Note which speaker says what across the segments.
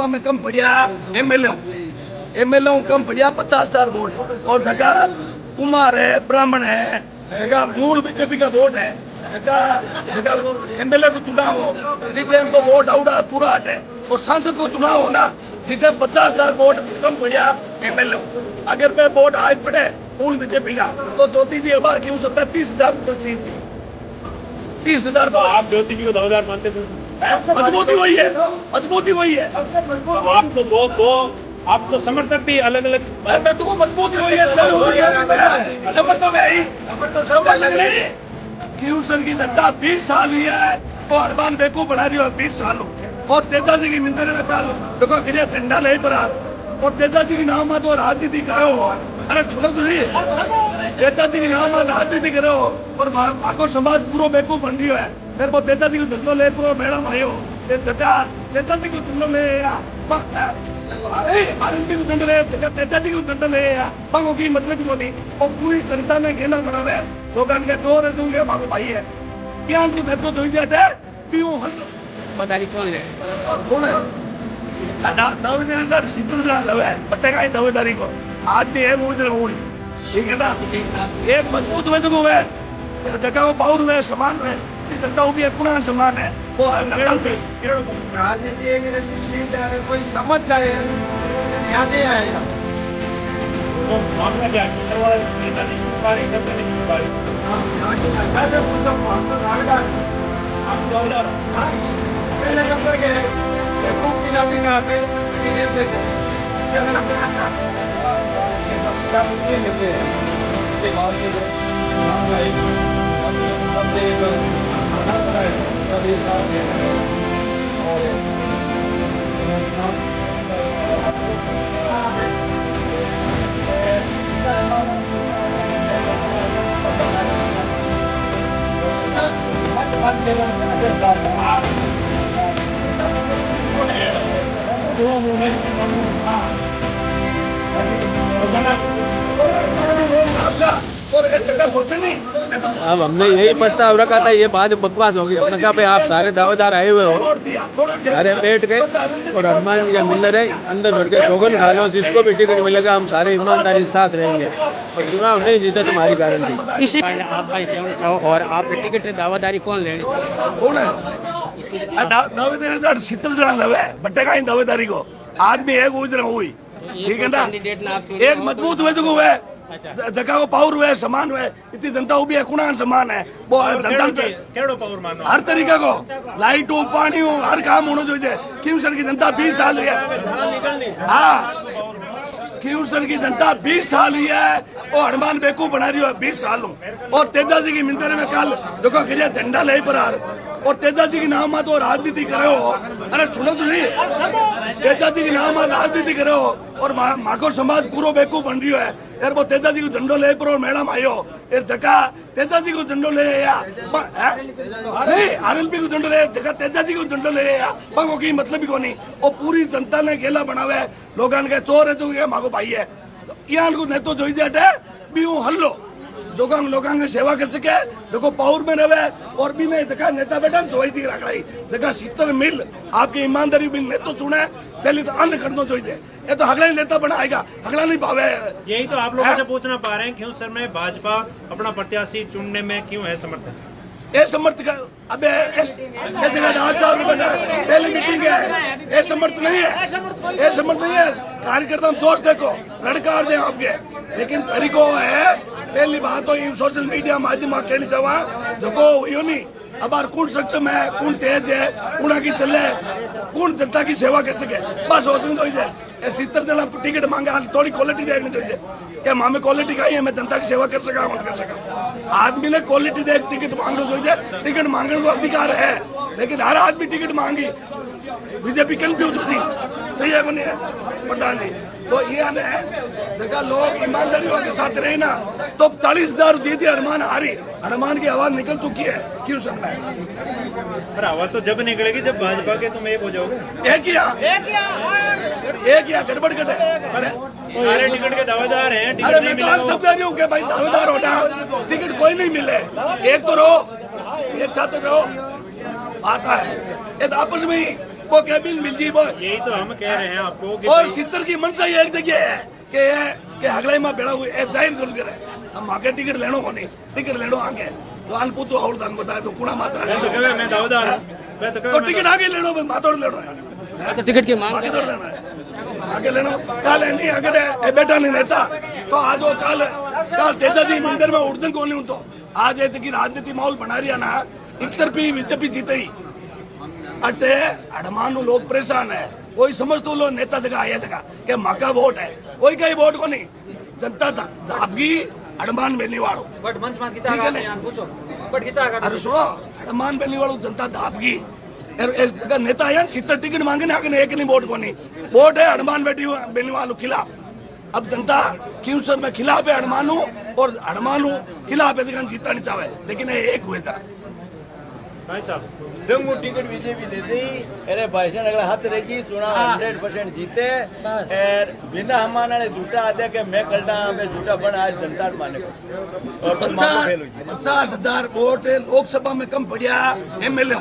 Speaker 1: में कम बढ़िया एमएलए कम बढ़िया 50,000 वोट और जगह कुमार है ब्राह्मण है जगह मूल बीजेपी का वोट है जगह एमएलए को चुनाव हो जितने तो वोट आउटा पूरा हटे और सांसद को चुनाव होना जितने 50,000 वोट कम बढ़िया एमएलए अगर मैं वोट आज पड़े मूल बीजेपी का तो ज्योति जी बार क्यों सकता है 30,000 30,000
Speaker 2: आप ज्योति जी को दावेदार मानते थे?
Speaker 1: मजबूती वही है
Speaker 2: आप तो दो आप तो समर्थक भी अलग अलग
Speaker 1: मैं तुमको मजबूती वही है समर्थक में ही सर की जनता 20 साल हुई है तो अरमान बेकू बना रही है 20 साल और तेजा जी की मिंदर में देखो गिरे झंडा नहीं पर और तेजा जी की नाम तो राजनीति करो अरे छोड़ो तो नहीं तेजा जी की नाम राजनीति करो और आको समाज पूरा बेकूफ बन रही है मेरे को तेजा जी को धंधो ले पूरा मैडम आयो तेजा जी को धंधो ले तेजा जी को धंधो ले मांगो की मतलब को नहीं और पूरी जनता ने घेना बना है लोग के दो दूंगे मांगो भाई है क्या उनको धंधो धोई जाते हैं क्यों
Speaker 2: बताइए कौन है
Speaker 1: दावेदारी सिद्धू है बटेगा ही दावेदारी को आदमी है वो इधर हुई ठीक है ना एक मजबूत हुए तो है जगह वो पावर हुए समान है जनता भी अपना समान है वो
Speaker 3: राजनीति एक ऐसी चीज है अगर कोई समझ जाए याद नहीं आएगा
Speaker 2: तो मामला क्या है नेता नहीं सुन पा रही जनता नहीं सुन पा रही
Speaker 3: ऐसे पूछो दावेदार
Speaker 2: आप दावेदार
Speaker 3: पहले नंबर के खूब पिलापी का आते
Speaker 4: अब हमने यही प्रस्ताव रखा था, ये बात बकवास होगी। अपने कहा पे आप सारे दावेदार आए हुए हो, सारे बैठ गए और हनुमान जी मिल रहे अंदर भर के सौगन खा लो, जिसको भी टिकट मिलेगा हम सारे ईमानदारी के साथ रहेंगे और चुनाव नहीं जीते तुम्हारी गारंटी।
Speaker 5: इसी और आप टिकट दावेदारी कौन लेनी
Speaker 1: दावेदारी शीतल बटेगा ही दावेदारी को आदमी है वो इधर हुई ठीक है ना एक मजबूत हुए तो है जगह को पावर हुए समान हुए इतनी जनता भी है कुणान समान है वो जनता हर तरीके को लाइट हो पानी हो हर काम होना चाहिए। क्यों सर की जनता 20 साल हुई है हाँ क्यों सर की जनता 20 साल हुई है और हनुमान बेकूफ बना रही है 20 साल और तेजा जी की मिंदर में कल जो गिरिया झंडा ले पर और तेजा जी की नाम तो राजनीति करो अरे सुनो तो नहीं तेजा जी की नाम राजनीति करो और माको समाज पूरा बेकूफ बन रही है यार वो तेजा जी को झंडो ले पर और मैडम आयो यार जगह तेजा जी को झंडो ले नहीं आरएलपी को झंडो ले जगह तेजा जी को झंडो ले पंगो की मतलब ही को नहीं और पूरी जनता ने गेला बनावे लोगों के चोर है जो माको भाई है यहाँ को नहीं तो जोई जाटे भी हूँ हल्लो लोगों की सेवा कर सके देखो पावर में रहे और भी नहीं देखा नेता बेटा सवाई थी रख रही देखा शीतल मिल आपकी ईमानदारी बिल नहीं तो सुने पहले तो अन्न कर दो चाहिए ये तो हगला ही नेता बनाएगा हगला नहीं पावे।
Speaker 2: यही तो आप लोगों से पूछना पा रहे हैं क्यों सर में भाजपा अपना प्रत्याशी चुनने में क्यों है समर्थन
Speaker 1: ये समर्थ का अबे पहली मीटिंग है ये समर्थ नहीं है ये समर्थ नहीं है कार्यकर्ता जोश देखो लड़का दे आपके लेकिन तरीको है पहली बात तो इन सोशल मीडिया माध्यम कहनी चाहवा देखो यो नहीं अब कौन सक्षम है कौन तेज है कौन आगे चले कौन जनता की सेवा कर सके बस सोचने 70 जना टिकट मांगे थोड़ी क्वालिटी देखनी चाहिए क्या मामे क्वालिटी का ही है मैं जनता की सेवा कर सका कर सका आदमी ने क्वालिटी देख टिकट मांगो चाहिए टिकट मांगने को अधिकार है लेकिन हर आदमी टिकट मांगी बीजेपी कंफ्यूज होती सही है बनी है प्रधान जी तो ये देखा लोग ईमानदारी के साथ रहे ना तो 40,000 जीती हनुमान हारी हनुमान की आवाज निकल चुकी है क्यों सर में
Speaker 2: पर आवाज तो जब निकलेगी जब भाजपा के तुम एक हो जाओगे
Speaker 1: एक या गड़बड़ कटे
Speaker 2: सारे टिकट के दावेदार हैं
Speaker 1: अरे मैं तो सब कह रही हूँ भाई दावेदार होना टिकट कोई नहीं मिले एक तो रहो एक साथ रहो आता है ये तो आपस में ही वो कैबिन मिल जी वो।
Speaker 2: यही तो हम कह रहे हैं आपको कि
Speaker 1: और
Speaker 2: भाई-
Speaker 1: सितर की मनसा ये एक जगह है कि हगलाई में बेड़ा हुई जाहिर कर करे हम आगे टिकट लेनो को नहीं टिकट लेनो आगे तो आन पूछो और दान बताए तो कुड़ा मात्रा
Speaker 2: मैं तो कहवे मैं दावेदार हूं मैं तो
Speaker 1: तो
Speaker 2: कहवे
Speaker 1: टिकट आगे लेनो बस मातोड़ लेनो है
Speaker 5: तो टिकट की मांग
Speaker 1: आगे तोड़ लेना है आगे लेनो कल नहीं अगर ये बेटा नहीं देता तो आज वो कल तेजा जी मंदिर में उड़दन को नहीं तो आज ऐसे की राजनीति माहौल बना रही है ना एक तरफी बीजेपी जीते ही अटे अडमान लोग परेशान है कोई समझ तो लो नेता जगह आया जगह के माका वोट है कोई कहीं वोट को नहीं जनता था आपकी अडमान बेलनी वालों
Speaker 6: बट मंच मात किता का यान पूछो बट किता का
Speaker 1: अरे सुनो अडमान बेलनी वालों जनता था आपकी एक जगह नेता आया 70 टिकट मांगे ना आगे एक नहीं वोट को नहीं वोट है अडमान बेलनी वालों खिलाफ अब जनता क्यों सर में खिलाफ है अडमानू और अडमानू खिलाफ है जीतना नहीं चाहे लेकिन एक हुए था
Speaker 2: भाई साहब
Speaker 7: रंगू टिकट बीजेपी दे दी अरे भाषण अगला हाथ रहेगी चुनाव 100% जीते और बिना हमारे झूठा आदे के मैं कलटा पे झूठा बना आज जनता माने को और
Speaker 1: 50,000 वोट लोकसभा में कम बढ़िया एमएलए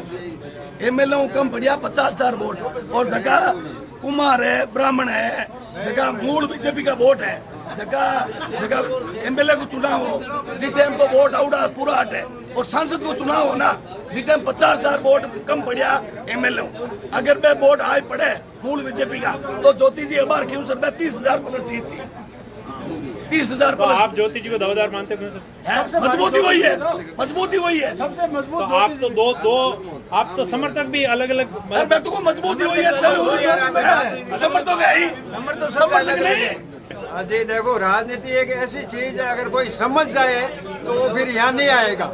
Speaker 1: कम बढ़िया 50,000 वोट और जगह कुमार है ब्राह्मण है जगह मूल बीजेपी का वोट है जगह एमएलए को चुनाव हो जिस टाइम तो वोट आउड़ा पूरा हटे और सांसद को चुनाव हो ना जिस टाइम 50,000 वोट कम बढ़िया एमएलए अगर मैं वोट आए पड़े मूल बीजेपी का तो ज्योति जी अबार क्यों सर 30,000 प्लस जीत थी 30,000
Speaker 2: तो आप ज्योति जी को दावेदार मानते हो सर
Speaker 1: मजबूती वही है मजबूती वही है
Speaker 2: तो आप तो दो आप तो समर्थक भी अलग अलग
Speaker 1: मैं तो मजबूती वही है समर्थक है ही समर्थक नहीं है
Speaker 3: जी देखो राजनीति एक ऐसी चीज है अगर कोई समझ जाए तो वो फिर यहाँ नहीं आएगा।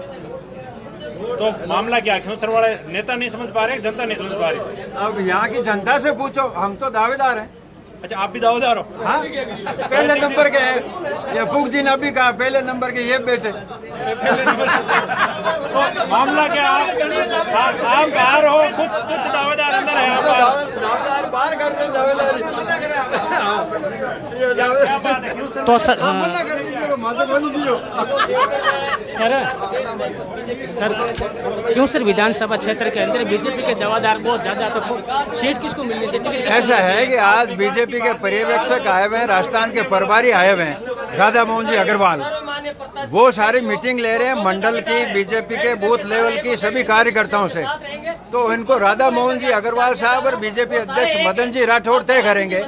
Speaker 2: तो मामला क्या क्यों सर वाले नेता नहीं समझ पा रहे जनता नहीं समझ पा रही
Speaker 3: अब यहाँ की जनता से पूछो हम तो दावेदार हैं।
Speaker 2: अच्छा आप भी दावेदार हो
Speaker 3: हाँ पहले नंबर के हैं ये फूक जी ने अभी कहा पहले नंबर के ये बेटे
Speaker 2: तो मामला क्या आप बाहर हो कुछ दावेदार अंदर है आप
Speaker 3: दावेदार बाहर कर रहे दावेदारी ये दावेदार
Speaker 5: तो सर
Speaker 3: मना कर दीजिए मत बोल दियो
Speaker 5: सर क्यों सर विधानसभा क्षेत्र के अंदर बीजेपी के दावेदार बहुत ज्यादा तो सीट किसको मिलनी चाहिए टिकट किसको
Speaker 3: ऐसा है कि आज बीजेपी के पर्यवेक्षक आए हुए हैं राजस्थान के प्रभारी आए हुए हैं राधा मोहन जी अग्रवाल वो सारी मीटिंग ले रहे हैं मंडल की बीजेपी के बूथ लेवल की सभी कार्यकर्ताओं से तो इनको राधा मोहन जी अग्रवाल साहब और बीजेपी अध्यक्ष मदन जी राठौड़ तय करेंगे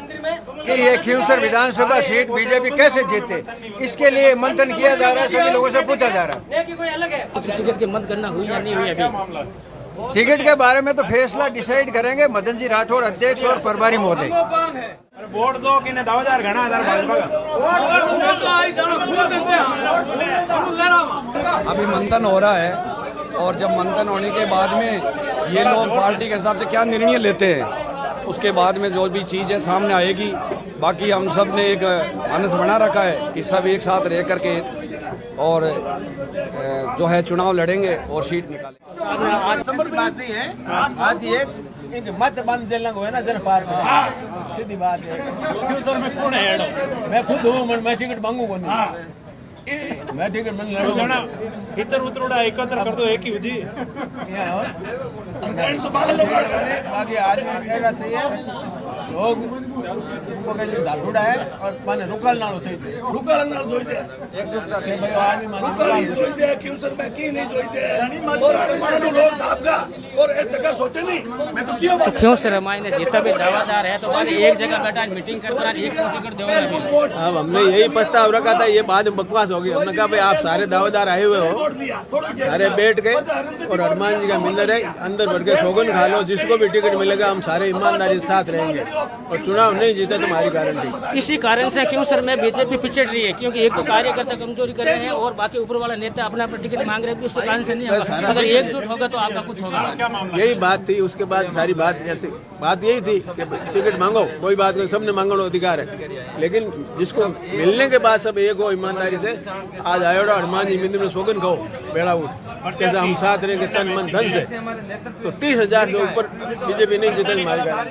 Speaker 3: कि ये खींवसर विधानसभा सीट बीजेपी कैसे जीते इसके लिए मंथन किया जा रहा है सभी लोगों से पूछा जा रहा है
Speaker 5: टिकट की मतगणना हुई या नहीं हुई अभी
Speaker 3: टिकट के बारे में तो फैसला डिसाइड करेंगे मदन जी राठौड़ अध्यक्ष और प्रभारी महोदय
Speaker 2: वोट दो कि दावेदार घना आधार भाजपा
Speaker 8: अभी मंथन हो रहा है और जब मंथन होने के बाद में ये लोग पार्टी के हिसाब से क्या निर्णय लेते हैं उसके बाद में जो भी चीज़ है सामने आएगी। बाकी हम सब ने एक अनस बना रखा है कि सब एक साथ रह करके और जो है चुनाव लड़ेंगे और सीट निकालेंगे।
Speaker 7: बात नहीं है आज एक मत बंद देना है ना जन पार्क में सीधी बात है
Speaker 2: क्यों सर मैं कौन है
Speaker 7: मैं खुद हूँ मैं टिकट मांगूंगा नहीं मैं टिकट बंद लड़ूंगा
Speaker 2: इतर उतरोड़ा एकत्र कर दो एक ही हुजी
Speaker 7: बाकी आदमी कहना चाहिए लोग झाड़ूड़ा है और माने रुकल नालो सही थे एकजुटता से भाई आदमी माने
Speaker 5: तो क्यों सर मायने जितना भी दावेदार है तो एक जगह बैठा मीटिंग करना एक टिकट दो
Speaker 4: अब हमने यही प्रस्ताव रखा था ये बाद में बकवास होगी हमने कहा भाई आप सारे दावेदार आए हुए हो सारे बैठ गए और हनुमान जी का मिलर है अंदर भर के सौगन खा लो जिसको भी टिकट मिलेगा हम सारे ईमानदारी के साथ रहेंगे और चुनाव नहीं जीते तुम्हारी गारंटी।
Speaker 5: इसी कारण से क्यों सर में बीजेपी पिछड़ रही है क्योंकि एक तो कार्यकर्ता कमजोरी कर रहे हैं और बाकी ऊपर वाला नेता अपना अपना टिकट मांग रहे हैं उसके कारण से नहीं होगा अगर एकजुट होगा तो आपका कुछ होगा।
Speaker 4: यही बात थी उसके बाद सारी बात ऐसी बात यही थी कि टिकट मांगो कोई बात नहीं सबने मांगने अधिकार है लेकिन जिसको मिलने के बाद सब एक हो ईमानदारी से आज आयोडा हनुमान जी मंदिर में सौगन खाओ बेड़ा उठ कैसा हम साथ रहेंगे तन मन धन से तो 30,000 से ऊपर बीजेपी नहीं जीतेगी हमारी गारंटी।